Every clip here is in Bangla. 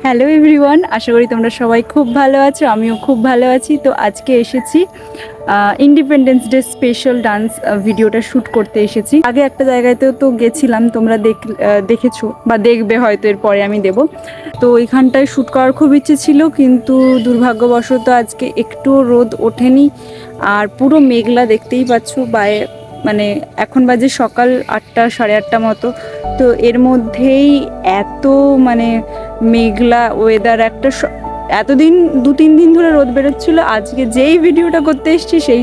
হ্যালো এভরিওয়ান, আশা করি তোমরা সবাই খুব ভালো আছো। আমিও খুব ভালো আছি। তো আজকে এসেছি ইন্ডিপেন্ডেন্স ডে স্পেশাল ডান্স ভিডিওটা শ্যুট করতে এসেছি। আগে একটা জায়গাতেও তো গেছিলাম, তোমরা দেখেছো বা দেখবে হয়তো, এরপরে আমি দেব। তো এখানটায় শ্যুট করার খুব ইচ্ছে ছিল, কিন্তু দুর্ভাগ্যবশত আজকে একটুও রোদ ওঠেনি। আর পুরো মেঘলা, দেখতেই পাচ্ছ। মানে এখন বাজে সকাল 8টা, সাড়ে 8টা মতো। তো এর মধ্যেই এত মানে মেঘলা ওয়েদার, এতদিন 2-3 দিন ধরে রোদ বেরোচ্ছিল। আজকে যেই ভিডিওটা করতে এসেছি সেই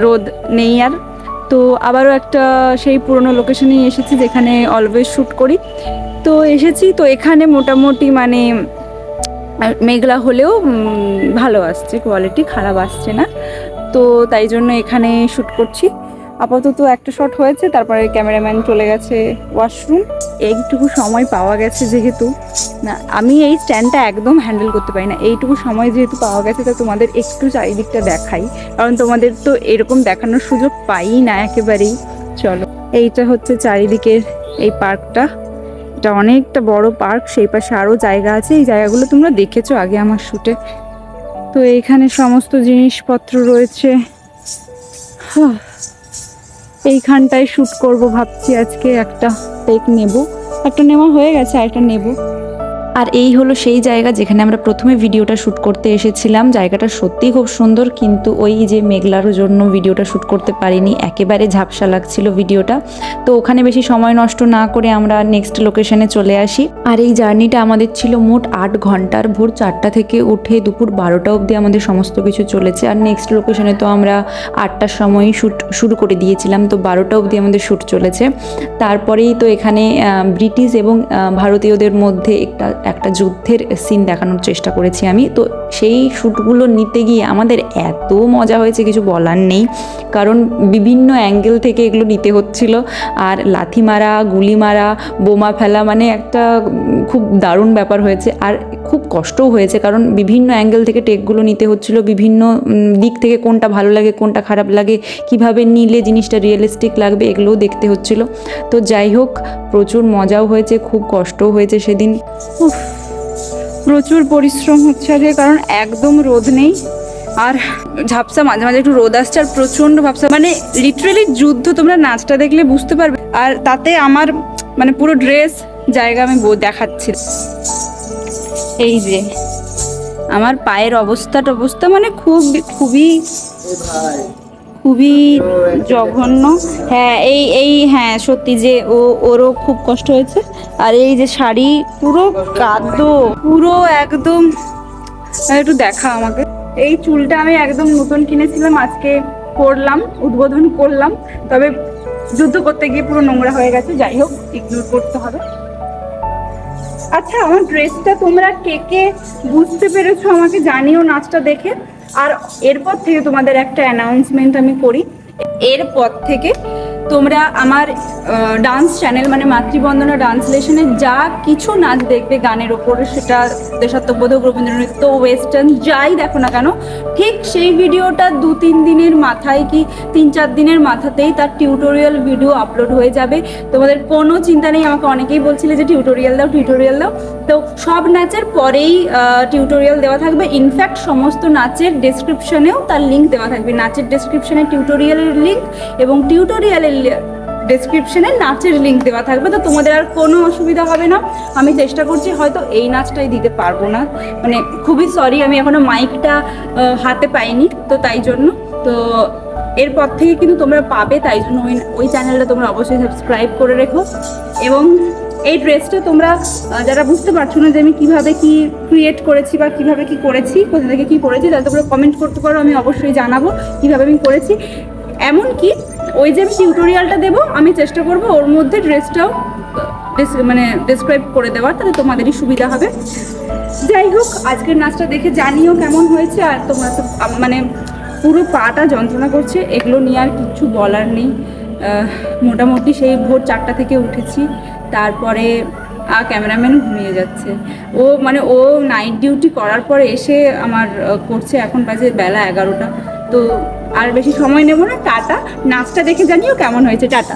রোদ নেই আর। তো আবারও একটা সেই পুরনো লোকেশনেই এসেছি যেখানে অলওয়েজ শ্যুট করি। তো এসেছি, তো এখানে মোটামুটি মানে মেঘলা হলেও ভালো আসছে, কোয়ালিটি খারাপ আসছে না। তো তাই জন্য এখানে শ্যুট করছি। আপাতত একটা শট হয়েছে, তারপরে ক্যামেরাম্যান চলে গেছে ওয়াশরুম। এইটুকু সময় পাওয়া গেছে যেহেতু, না আমি এই স্ট্যান্ডটা একদম হ্যান্ডেল করতে পারি না। এইটুকু সময় যেহেতু পাওয়া গেছে, তো তোমাদের একটু চারিদিকটা দেখাই, কারণ তোমাদের তো এরকম দেখানোর সুযোগ পাই না একেবারেই। চলো, এইটা হচ্ছে চারিদিকের এই পার্কটা। এটা অনেকটা বড় পার্ক, সেই পাশে আরও জায়গা আছে। এই জায়গাগুলো তোমরা দেখেছো আগে আমার শ্যুটে। তো এইখানে সমস্ত জিনিসপত্র রয়েছে। এইখানটায় শ্যুট করব ভাবছি। আজকে একটা টেক নেব, একটা নেওয়া হয়ে গেছে, আর একটা নেব। আর এই হলো সেই জায়গা যেখানে আমরা প্রথমে ভিডিওটা শ্যুট করতে এসেছিলাম। জায়গাটা সত্যিই খুব সুন্দর, কিন্তু ওই যে মেঘলার জন্য ভিডিওটা শ্যুট করতে পারিনি, একেবারে ঝাপসা লাগছিল ভিডিওটা। তো ওখানে বেশি সময় নষ্ট না করে আমরা নেক্সট লোকেশনে চলে আসি। আর এই জার্নিটা আমাদের ছিল মোট 8 ঘন্টার। ভোর 4টা থেকে উঠে দুপুর 12টা অবধি আমাদের সমস্ত কিছু চলেছে। আর নেক্সট লোকেশনে তো আমরা 8টার সময়ই শ্যুট শুরু করে দিয়েছিলাম, তো 12টা অবধি আমাদের শ্যুট চলেছে। তারপরেই তো এখানে ব্রিটিশ এবং ভারতীয়দের মধ্যে একটা যুদ্ধের সিন দেখানোর চেষ্টা করেছি আমি। তো সেই শ্যুটগুলো নিতে গিয়ে আমাদের এত মজা হয়েছে, কিছু বলার নেই। কারণ বিভিন্ন অ্যাঙ্গেল থেকে এগুলো নিতে হচ্ছিল। আর লাথি মারা, গুলি মারা, বোমা ফেলা, মানে একটা খুব দারুণ ব্যাপার হয়েছে। আর খুব কষ্টও হয়েছে, কারণ বিভিন্ন অ্যাঙ্গেল থেকে টেকগুলো নিতে হচ্ছিল, বিভিন্ন দিক থেকে কোনটা ভালো লাগে, কোনটা খারাপ লাগে, কিভাবে নিলে জিনিসটা রিয়েলিস্টিক লাগবে, এগুলোও দেখতে হচ্ছিল। তো যাই হোক, প্রচুর মজাও হয়েছে, খুব কষ্টও হয়েছে সেদিন। প্রচুর পরিশ্রম হচ্ছে আজকে, কারণ একদম রোদ নেই। আর ঝাপসা, মাঝে মাঝে একটু রোদ আসছে, আর প্রচণ্ড ভাবসা, মানে লিটারেলি যুদ্ধ। তোমরা নাচটা দেখলে বুঝতে পারবে। আর তাতে আমার মানে পুরো ড্রেস জায়গা আমি দেখাচ্ছি। এই যে আমার পায়ের অবস্থা মানে খুবই খুবই জঘন্য। হ্যাঁ, হ্যাঁ সত্যি যে ওরও খুব কষ্ট হয়েছে। আর এই যে শাড়ি পুরো কাদো, পুরো একদম। একটু দেখা আমাকে। এই চুলটা আমি একদম নতুন কিনেছিলাম, আজকে করলাম, উদ্বোধন করলাম। তবে যুদ্ধ করতে গিয়ে পুরো নোংরা হয়ে গেছে। যাই হোক, ইগনোর করতে হবে। আচ্ছা, আমার ড্রেসটা তোমরা কে কে বুঝতে পেরেছো আমাকে জানিও নাচটা দেখে। আর এরপর থেকে তোমাদের একটা অ্যানাউন্সমেন্ট আমি করি। এরপর থেকে তোমরা আমার ডান্স চ্যানেল মানে মাতৃবন্দনা ডান্স লেশনে যা কিছু নাচ দেখবে গানের ওপরে, সেটা দেশাত্মবোধক, রবীন্দ্রনৃত্য, ওয়েস্টার্ন, যাই দেখো না কেন, ঠিক সেই ভিডিওটা 2-3 দিনের মাথায় কি 3-4 দিনের মাথাতেই তার টিউটোরিয়াল ভিডিও আপলোড হয়ে যাবে। তোমাদের কোনো চিন্তা নেই। আমাকে অনেকেই বলছিলে যে টিউটোরিয়াল দাও। তো সব নাচের পরেই টিউটোরিয়াল দেওয়া থাকবে। ইনফ্যাক্ট সমস্ত নাচের ডেসক্রিপশনেও তার লিঙ্ক দেওয়া থাকবে। নাচের ডেসক্রিপশনে টিউটোরিয়ালের লিঙ্ক এবং টিউটোরিয়ালের ডেসক্রিপশনে নাচের লিঙ্ক দেওয়া থাকবে। তো তোমাদের আর কোনো অসুবিধা হবে না। আমি চেষ্টা করছি, হয়তো এই নাচটাই দিতে পারবো না, মানে খুবই সরি, আমি এখনো মাইকটা হাতে পাইনি, তো তাই জন্য। তো এরপর থেকে কিন্তু তোমরা পাবে, তাই জন্য ওই চ্যানেলটা তোমরা অবশ্যই সাবস্ক্রাইব করে রেখো। এবং এই ড্রেসটা তোমরা যারা বুঝতে পারছো না যে আমি কিভাবে কি ক্রিয়েট করেছি বা কিভাবে কি করেছি, কোথা থেকে কি করেছি, তাহলে তোমরা কমেন্ট করতে পারো, আমি অবশ্যই জানাবো কিভাবে আমি করেছি। এমনকি ওই যে আমি টিউটোরিয়ালটা দেবো, আমি চেষ্টা করবো ওর মধ্যে ড্রেসটাও মানে ডেসক্রাইব করে দেওয়ার, তাহলে তোমাদেরই সুবিধা হবে। যাই হোক, আজকের নাচটা দেখে জানিও কেমন হয়েছে। আর তোমরা তো মানে পুরো পাটা যন্ত্রণা করছে, এগুলো নিয়ে আর কিছু বলার নেই। মোটামুটি সেই ভোর 4টা থেকে উঠেছি, তারপরে ক্যামেরাম্যান ঘুমিয়ে যাচ্ছে। ও নাইট ডিউটি করার পরে এসে আমার করছে। এখন বাজে বেলা 11টা। তো আর বেশি সময় নেব না। টাটা। নাচটা দেখে জানিও কেমন হয়েছে। টাটা।